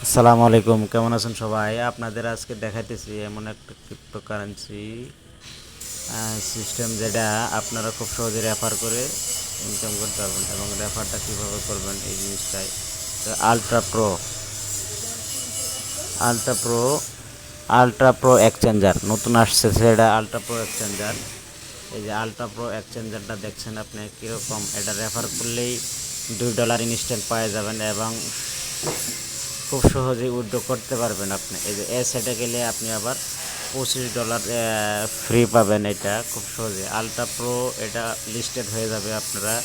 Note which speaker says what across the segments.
Speaker 1: আসসালামু আলাইকুম, কেমন আছেন সবাই? আপনাদের আজকে দেখাইতেছি এমন একটা ক্রিপ্টোকারেন্সি সিস্টেম যেটা আপনারা খুব সহজে রেফার করে ইনকাম করতে পারবেন। এবং রেফারটা কীভাবে করবেন এই জিনিসটাই তো ultra pro ultra pro exchanger নতুন আসছে, সেটা আলট্রা প্রো এক্সচেঞ্জার। এই যে আলট্রা প্রো এক্সচেঞ্জারটা দেখছেন আপনি কীরকম, এটা রেফার করলেই $2 ইনস্ট্যান্ট পেয়ে যাবেন এবং খুব সহজেই উইথড্র করতে পারবেন আপনি। এই যে সাইডে গেলে আপনি আবার $25 ফ্রি পাবেন। এটা খুব সহজে আলট্রা প্রো এটা লিস্টেড হয়ে যাবে। আপনারা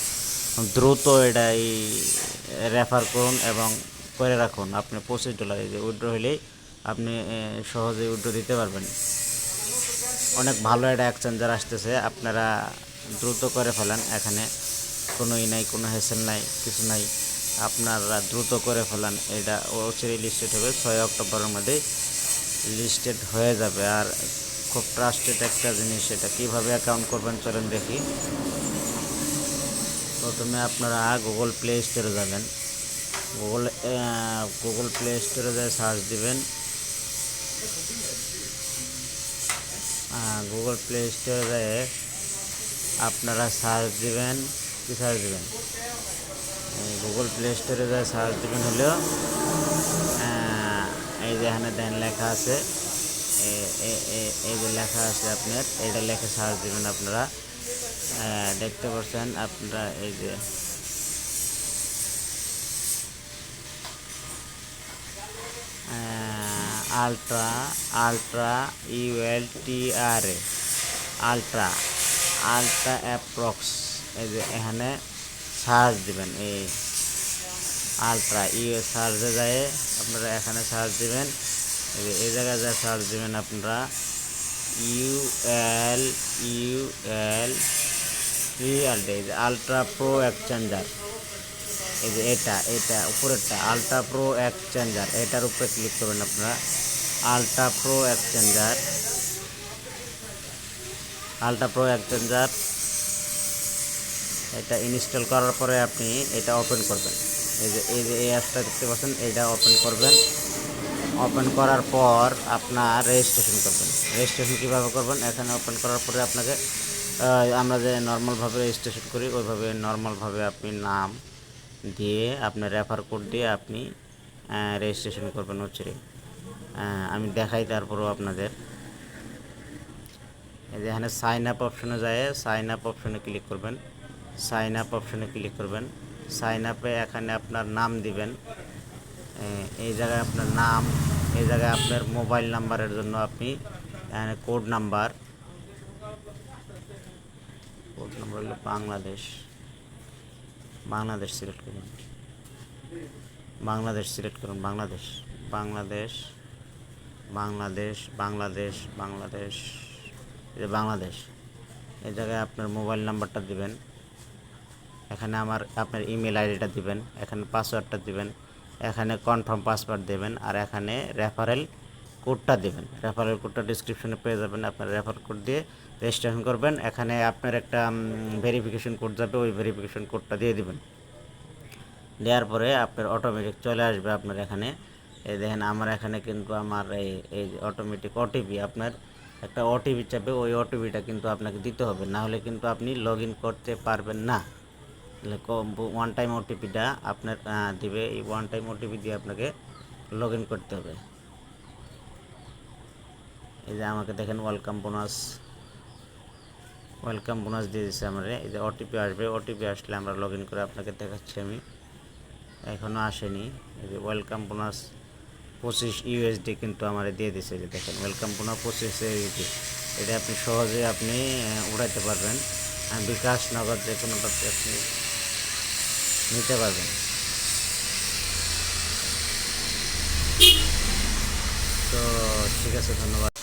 Speaker 1: দ্রুত এটা এই রেফার করুন এবং করে রাখুন। আপনি $25 এই যে উইথড্র হলেই আপনি সহজেই উইথড্র দিতে পারবেন। অনেক ভালো একটা এক্সচেঞ্জার আসতেছে, আপনারা দ্রুত করে ফেলেন। এখানে কোনো নাই, কোনো হ্যাসেল নাই, কিছু নাই। আপনারা দ্রুত করে ফেলান, এটা অচিরেই লিস্টেড হবে। 6 অক্টোবরের মধ্যে লিস্টেড হয়ে যাবে। আর খুব ট্রাস্টেড একটা জিনিস। এটা কীভাবে অ্যাকাউন্ট করবেন চলেন দেখি। প্রথমে আপনারা গুগল প্লে স্টোরে যাবেন। গুগল প্লে স্টোরে যায় সার্চ দিবেন। গুগল প্লে স্টোরে যায় আপনারা সার্চ দিবেন। কি সার্চ দিবেন? গুগল প্লে স্টোরে যায় সার্চ দিবেন হলো এই যে এখানে দেন লেখা আছে, এই যে লেখা আছে আপনার, এইটা লেখে সার্চ দিবেন। আপনারা দেখতে পাচ্ছেন আপনারা এই যে ultra ultra ULTRA ultra ultra approx. এই যে এখানে সার্চ দিবেন, এই আলট্রা সার্চে যায় আপনারা এখানে সার্চ দিবেন। এই জায়গায় যা সার্চ দিবেন আপনারা এই যে আলট্রা প্রো এক্সচেঞ্জার। এই যে এটা উপরেরটা আলট্রা প্রো এক্সচেঞ্জার, এটার উপরে ক্লিক করবেন আপনারা। আলট্রা প্রো এক্সচেঞ্জার এটা ইনস্টল করার পরে আপনি এটা ওপেন করবেন। এই অ্যাপটা দেখতে পাচ্ছেন, এইটা ওপেন করবেন। ওপেন করার পর আপনার রেজিস্ট্রেশন করবেন। রেজিস্ট্রেশন কীভাবে করবেন? এখানে ওপেন করার পরে আপনাকে আমরা যে নর্মালভাবে রেজিস্ট্রেশন করি ওইভাবে নর্মালভাবে আপনি নাম দিয়ে আপনার রেফার কোড দিয়ে আপনি রেজিস্ট্রেশন করবেন হচ্ছে। আমি দেখাই তারপরেও আপনাদের। এই যে এখানে সাইন আপ অপশনে যায়, সাইন আপ অপশনে ক্লিক করবেন। সাইন আপে এখানে আপনার নাম দিবেন। এই জায়গায় আপনার নাম, এই জায়গায় আপনার মোবাইল নাম্বারের জন্য আপনি এখানে কোড নাম্বার হলো বাংলাদেশ সিলেক্ট করুন। বাংলাদেশ এই জায়গায় আপনার মোবাইল নাম্বারটা দিবেন। এখানে আপনার ইমেল আইডিটা দিবেন। এখানে পাসওয়ার্ডটা দিবেন। এখানে কনফার্ম পাসওয়ার্ড দেবেন। আর এখানে রেফারেল কোডটা দেবেন। রেফারেল কোডটা ডিসক্রিপশনে পেয়ে যাবেন। আপনার রেফার কোড দিয়ে রেজিস্ট্রেশন করবেন। এখানে আপনার একটা ভেরিফিকেশন কোড যাবে, ওই ভেরিফিকেশন কোডটা দিয়ে দিবেন। দেওয়ার পরে আপনার অটোমেটিক চলে আসবে আপনার এখানে। এই দেখেন আমার এখানে কিন্তু আমার এই অটোমেটিক ওটিপি, আপনার একটা ওটিপি চাপে, ওই ওটিপিটা কিন্তু আপনাকে দিতে হবে, না হলে কিন্তু আপনি লগ ইন করতে পারবেন না। ওয়ান টাইম ওটিপিটা আপনার দিবে। এই ওয়ান টাইম ওটিপি দিয়ে আপনাকে লগ ইন করতে হবে। এই যে আমাকে দেখেন ওয়েলকাম বোনাস দিয়ে দিচ্ছে আমার। এই যে ওটিপি আসবে, ওটিপি আসলে আমরা লগ ইন করে আপনাকে দেখাচ্ছি। আমি এখনও আসেনি। এই যে ওয়েলকাম বোনাস 25 USD কিন্তু আমার দিয়ে দিচ্ছে। যে দেখেন ওয়েলকাম বোনাস 25 USD। এটা আপনি সহজে আপনি উড়াইতে পারবেন। বিকাশ নগদ যে কোনোটাতে আপনি নিতে পারবেন। তো ঠিক আছে, ধন্যবাদ।